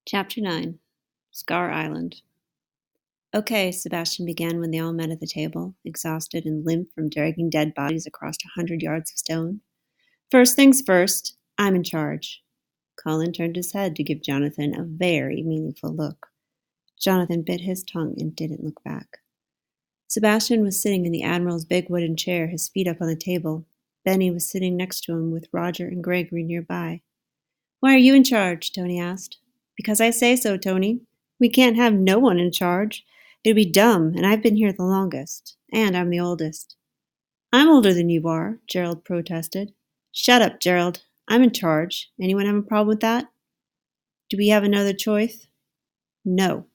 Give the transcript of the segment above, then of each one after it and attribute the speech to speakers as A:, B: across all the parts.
A: Chapter 9 Scar Island. Okay, Sebastian began when they all met at the table, exhausted and limp from dragging dead bodies across 100 yards of stone. First things first, I'm in charge. Colin turned his head to give Jonathan a very meaningful look. Jonathan bit his tongue and didn't look back. Sebastian was sitting in the Admiral's big wooden chair, his feet up on the table. Benny was sitting next to him with Roger and Gregory nearby. Why are you in charge? Tony asked. Because I say so, Tony. We can't have no one in charge. It'd be dumb, and I've been here the longest. And I'm the oldest. I'm older than you are, Gerald protested. Shut up, Gerald. I'm in charge. Anyone have a problem with that? Do we have another choice? No.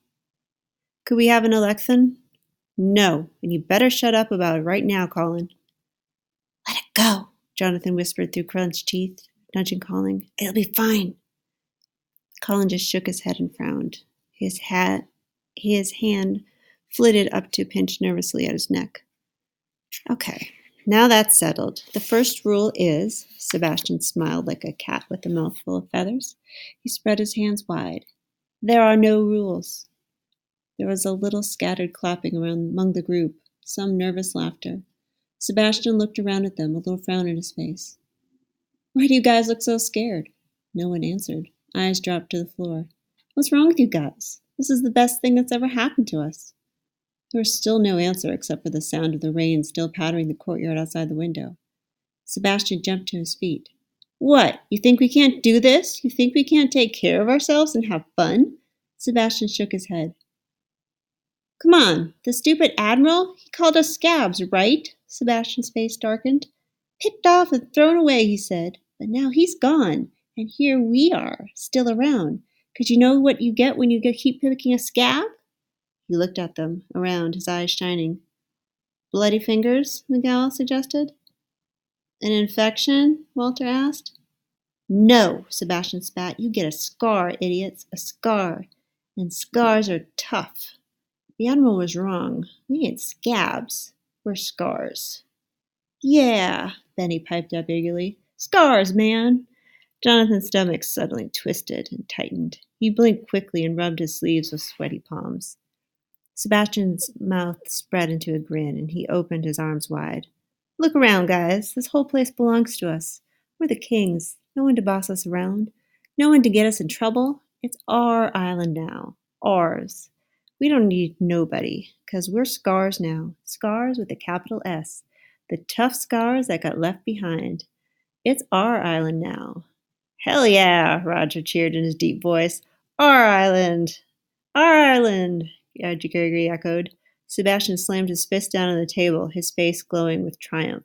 A: Could we have an election? No, and you better shut up about it right now, Colin. Let it go, Jonathan whispered through clenched teeth, nudging Colin. It'll be fine. Colin just shook his head and frowned. His hand flitted up to pinch nervously at his neck. Okay, now that's settled. The first rule is, Sebastian smiled like a cat with a mouthful of feathers. He spread his hands wide. There are no rules. There was a little scattered clapping around among the group, some nervous laughter. Sebastian looked around at them, a little frown on his face. Why do you guys look so scared? No one answered. Eyes dropped to the floor. What's wrong with you guys? This is the best thing that's ever happened to us. There was still no answer except for the sound of the rain still pattering the courtyard outside the window. Sebastian jumped to his feet. What? You think we can't do this? You think we can't take care of ourselves and have fun? Sebastian shook his head. Come on, the stupid admiral? He called us scabs, right? Sebastian's face darkened. Picked off and thrown away, he said. But now he's gone, and here we are, still around. 'Cause you know what you get when you keep picking a scab? He looked at them, around, his eyes shining. Bloody fingers, Miguel suggested. An infection? Walter asked. No, Sebastian spat. You get a scar, idiots, a scar. And scars are tough. The Admiral was wrong. We ain't scabs. We're scars. Yeah, Benny piped up eagerly. Scars, man. Jonathan's stomach suddenly twisted and tightened. He blinked quickly and rubbed his sleeves with sweaty palms. Sebastian's mouth spread into a grin, and he opened his arms wide. Look around, guys. This whole place belongs to us. We're the kings. No one to boss us around. No one to get us in trouble. It's our island now. Ours. We don't need nobody, 'cause we're scars now. Scars with a capital S. The tough scars that got left behind. It's our island now. Hell yeah, Roger cheered in his deep voice. Our island. Our island, Gregory echoed. Sebastian slammed his fist down on the table, his face glowing with triumph.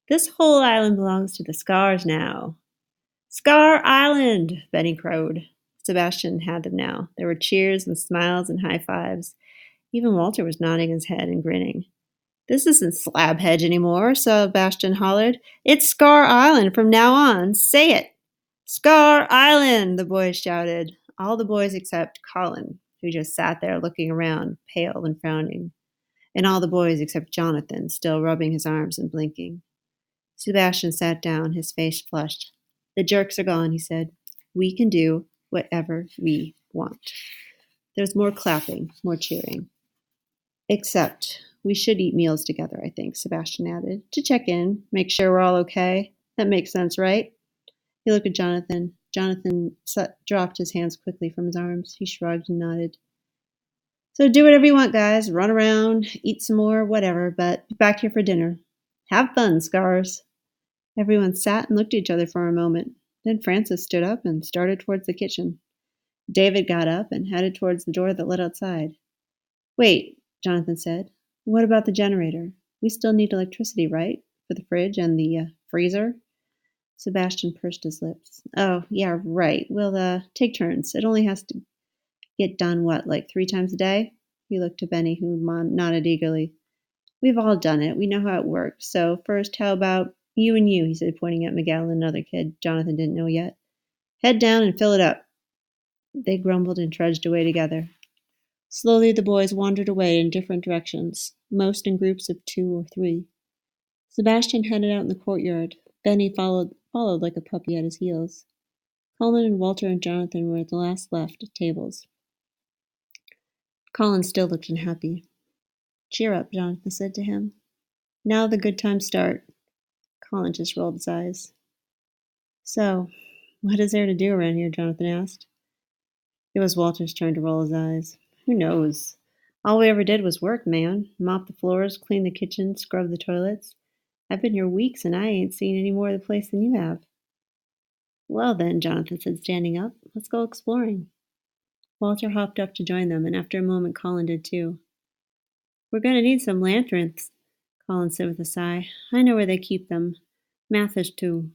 A: This whole island belongs to the Scars now. Scar Island, Benny crowed. Sebastian had them now. There were cheers and smiles and high fives. Even Walter was nodding his head and grinning. This isn't Slabhead anymore, Sebastian hollered. It's Scar Island from now on. Say it. Scar Island, the boys shouted. All the boys except Colin, who just sat there looking around, pale and frowning. And all the boys except Jonathan, still rubbing his arms and blinking. Sebastian sat down, his face flushed. The jerks are gone, he said. We can do whatever we want. There's more clapping, more cheering. Except we should eat meals together, I think, Sebastian added, to check in, make sure we're all okay. That makes sense, right? He looked at Jonathan. Jonathan dropped his hands quickly from his arms. He shrugged and nodded. So do whatever you want, guys. Run around, eat some more, whatever, but be back here for dinner. Have fun, Scars. Everyone sat and looked at each other for a moment. Then Francis stood up and started towards the kitchen. David got up and headed towards the door that led outside. Wait, Jonathan said. What about the generator? We still need electricity, right? For the fridge and the freezer? Sebastian pursed his lips. Oh, yeah, right. We'll take turns. It only has to get done, like 3 times a day? He looked to Benny, who nodded eagerly. We've all done it. We know how it works. So first, how about you and you, he said, pointing at Miguel and another kid Jonathan didn't know yet. Head down and fill it up. They grumbled and trudged away together. Slowly the boys wandered away in different directions, most in groups of 2 or 3. Sebastian headed out in the courtyard. Benny followed like a puppy at his heels. Colin and Walter and Jonathan were at the last left tables. Colin still looked unhappy. Cheer up, Jonathan said to him. Now the good times start. Colin just rolled his eyes. So, what is there to do around here? Jonathan asked. It was Walter's turn to roll his eyes. Who knows? All we ever did was work, man. Mop the floors, clean the kitchen, scrub the toilets. I've been here weeks and I ain't seen any more of the place than you have. Well then, Jonathan said, standing up, let's go exploring. Walter hopped up to join them, and after a moment Colin did too. We're going to need some lanterns, Colin said with a sigh. I know where they keep them. Mathis too.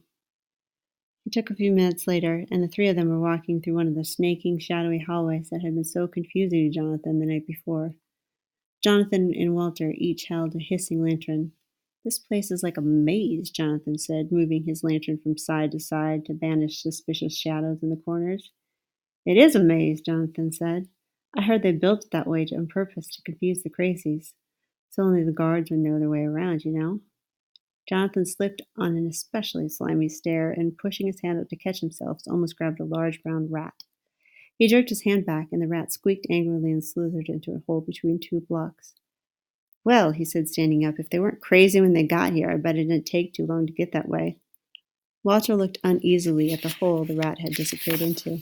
A: It took a few minutes later, and the three of them were walking through one of the snaking, shadowy hallways that had been so confusing to Jonathan the night before. Jonathan and Walter each held a hissing lantern. This place is like a maze, Jonathan said, moving his lantern from side to side to banish suspicious shadows in the corners. It is a maze, Jonathan said. I heard they built it that way on purpose to confuse the crazies, so only the guards would know their way around, you know. Jonathan slipped on an especially slimy stair and, pushing his hand up to catch himself, almost grabbed a large brown rat. He jerked his hand back, and the rat squeaked angrily and slithered into a hole between two blocks. Well, he said, standing up, if they weren't crazy when they got here, I bet it didn't take too long to get that way. Walter looked uneasily at the hole the rat had disappeared into.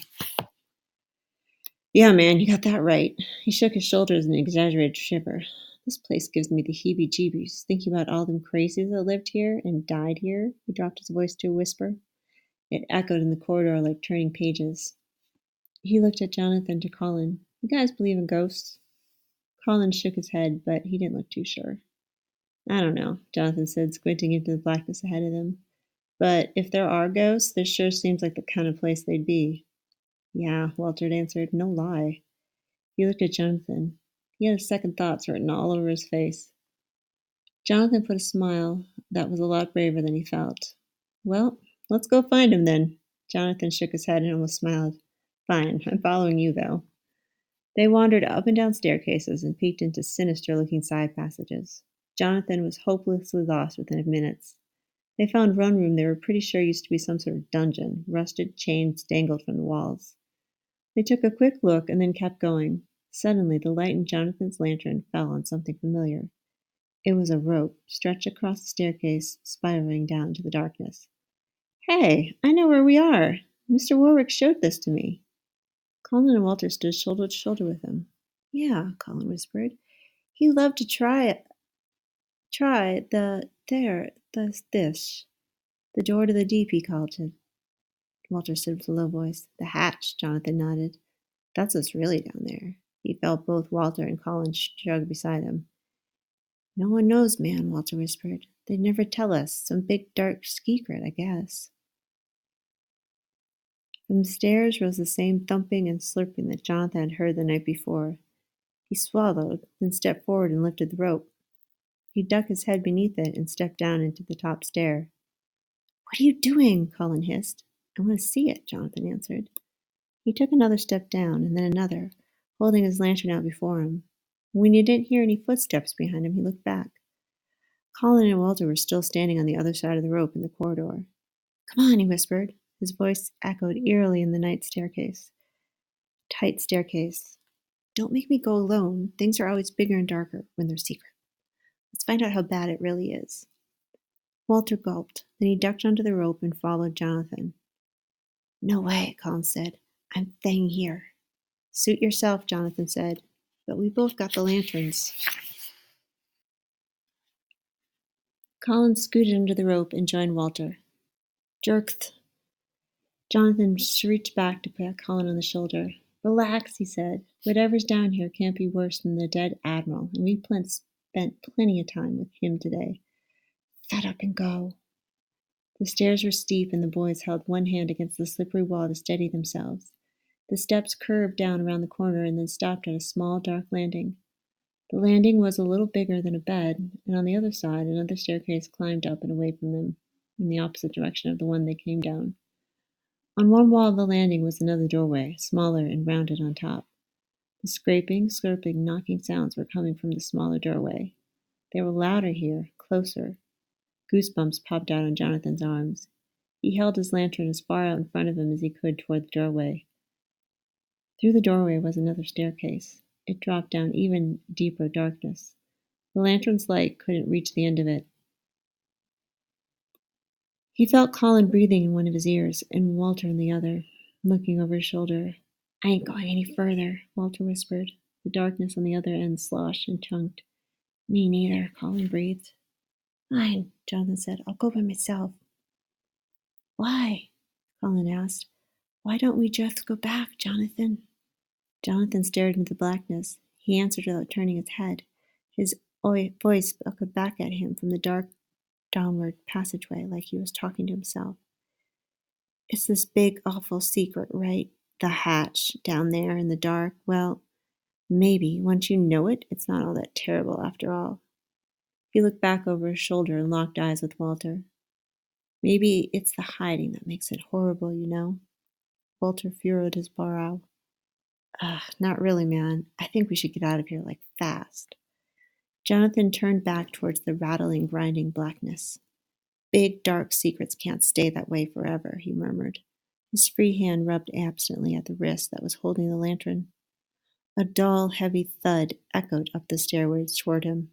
A: Yeah, man, you got that right. He shook his shoulders in an exaggerated shiver. This place gives me the heebie-jeebies, thinking about all them crazies that lived here and died here. He dropped his voice to a whisper. It echoed in the corridor like turning pages. He looked at Jonathan to Colin. You guys believe in ghosts? Colin shook his head, but he didn't look too sure. I don't know, Jonathan said, squinting into the blackness ahead of them. But if there are ghosts, this sure seems like the kind of place they'd be. Yeah, Walter answered, no lie. He looked at Jonathan. He had second thoughts written all over his face. Jonathan put a smile that was a lot braver than he felt. Well, let's go find him then. Jonathan shook his head and almost smiled. Fine, I'm following you, though. They wandered up and down staircases and peeked into sinister-looking side passages. Jonathan was hopelessly lost within minutes. They found one room they were pretty sure used to be some sort of dungeon. Rusted chains dangled from the walls. They took a quick look and then kept going. Suddenly, the light in Jonathan's lantern fell on something familiar. It was a rope stretched across the staircase, spiraling down to the darkness. Hey, I know where we are. Mr. Warwick showed this to me. Colin and Walter stood shoulder to shoulder with him. Yeah, Colin whispered. He loved to this. The door to the deep, he called it. Walter said with a low voice. The hatch, Jonathan nodded. That's what's really down there. He felt both Walter and Colin shrug beside him. No one knows, man, Walter whispered. They'd never tell us. Some big dark secret, I guess. From the stairs rose the same thumping and slurping that Jonathan had heard the night before. He swallowed, then stepped forward and lifted the rope. He ducked his head beneath it and stepped down into the top stair. What are you doing? Colin hissed. I want to see it, Jonathan answered. He took another step down and then another, holding his lantern out before him. When he didn't hear any footsteps behind him, he looked back. Colin and Walter were still standing on the other side of the rope in the corridor. Come on, he whispered. His voice echoed eerily in the tight staircase. Don't make me go alone. Things are always bigger and darker when they're secret. Let's find out how bad it really is. Walter gulped. Then he ducked under the rope and followed Jonathan. No way, Colin said. I'm staying here. Suit yourself, Jonathan said. But we both got the lanterns. Colin scooted under the rope and joined Walter. Jerked. Jonathan reached back to pat Colin on the shoulder. Relax, he said. Whatever's down here can't be worse than the dead admiral, and we spent plenty of time with him today. Shut up and go. The stairs were steep, and the boys held one hand against the slippery wall to steady themselves. The steps curved down around the corner and then stopped at a small, dark landing. The landing was a little bigger than a bed, and on the other side, another staircase climbed up and away from them, in the opposite direction of the one they came down. On one wall of the landing was another doorway, smaller and rounded on top. The scraping, slurping, knocking sounds were coming from the smaller doorway. They were louder here, closer. Goosebumps popped out on Jonathan's arms. He held his lantern as far out in front of him as he could toward the doorway. Through the doorway was another staircase. It dropped down even deeper darkness. The lantern's light couldn't reach the end of it. He felt Colin breathing in one of his ears and Walter in the other, looking over his shoulder. I ain't going any further, Walter whispered. The darkness on the other end sloshed and chunked. Me neither, Colin breathed. Fine, Jonathan said. I'll go by myself. Why? Colin asked. Why don't we just go back, Jonathan? Jonathan stared into the blackness. He answered without turning his head. His voice echoed back at him from the dark downward passageway like he was talking to himself. It's this big, awful secret, right? The hatch down there in the dark. Well, maybe once you know it, it's not all that terrible after all. He looked back over his shoulder and locked eyes with Walter. Maybe it's the hiding that makes it horrible, you know? Walter furrowed his brow. Not really, man. I think we should get out of here, like, fast. Jonathan turned back towards the rattling, grinding blackness. Big, dark secrets can't stay that way forever, he murmured. His free hand rubbed absently at the wrist that was holding the lantern. A dull, heavy thud echoed up the stairways toward him.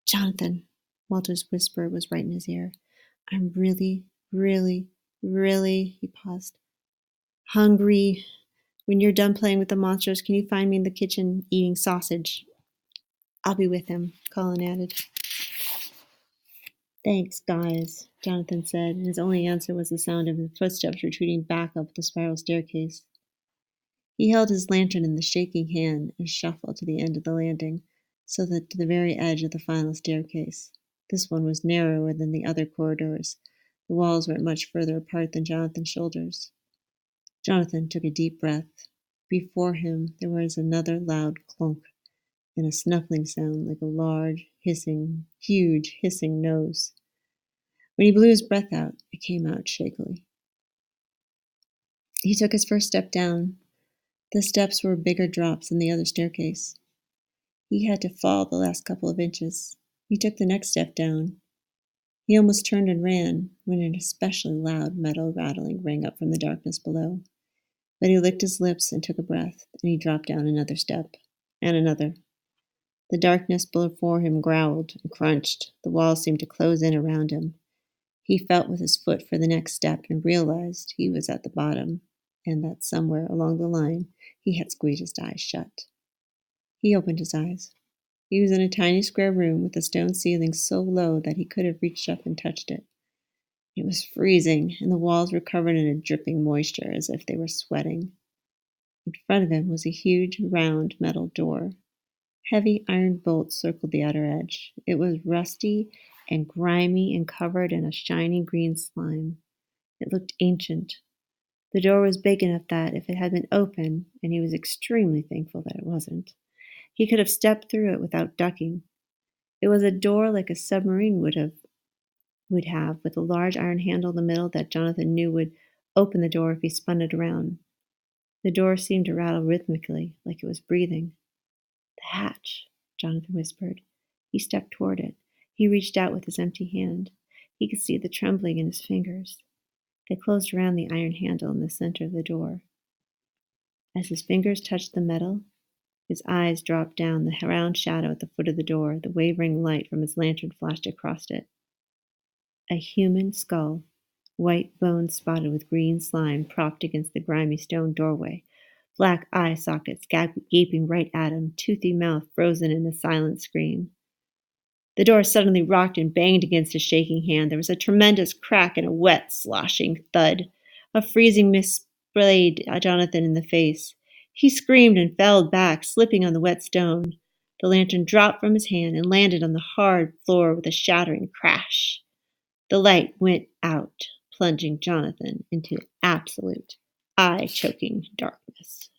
A: Jonathan, Walter's whisper was right in his ear. I'm really, he paused. Hungry. When you're done playing with the monsters, can you find me in the kitchen eating sausage? I'll be with him, Colin added. Thanks, guys, Jonathan said, and his only answer was the sound of his footsteps retreating back up the spiral staircase. He held his lantern in the shaking hand and shuffled to the end of the landing, so that to the very edge of the final staircase. This one was narrower than the other corridors. The walls were much further apart than Jonathan's shoulders. Jonathan took a deep breath. Before him there was another loud clunk and a snuffling sound like a large, huge hissing nose. When he blew his breath out, it came out shakily. He took his first step down. The steps were bigger drops than the other staircase. He had to fall the last couple of inches. He took the next step down. He almost turned and ran when an especially loud metal rattling rang up from the darkness below. But he licked his lips and took a breath, and he dropped down another step, and another. The darkness before him growled and crunched. The walls seemed to close in around him. He felt with his foot for the next step and realized he was at the bottom, and that somewhere along the line he had squeezed his eyes shut. He opened his eyes. He was in a tiny square room with a stone ceiling so low that he could have reached up and touched it. It was freezing, and the walls were covered in a dripping moisture as if they were sweating. In front of him was a huge, round metal door. Heavy iron bolts circled the outer edge. It was rusty and grimy and covered in a shiny green slime. It looked ancient. The door was big enough that if it had been open, and he was extremely thankful that it wasn't, he could have stepped through it without ducking. It was a door like a submarine would have, with a large iron handle in the middle that Jonathan knew would open the door if he spun it around. The door seemed to rattle rhythmically, like it was breathing. The hatch, Jonathan whispered. He stepped toward it. He reached out with his empty hand. He could see the trembling in his fingers. They closed around the iron handle in the center of the door. As his fingers touched the metal, his eyes dropped down the round shadow at the foot of the door. The wavering light from his lantern flashed across it. A human skull, white bones spotted with green slime, propped against the grimy stone doorway. Black eye sockets gaping right at him, toothy mouth frozen in a silent scream. The door suddenly rocked and banged against his shaking hand. There was a tremendous crack and a wet, sloshing thud. A freezing mist sprayed Jonathan in the face. He screamed and fell back, slipping on the wet stone. The lantern dropped from his hand and landed on the hard floor with a shattering crash. The light went out, plunging Jonathan into absolute, eye-choking darkness.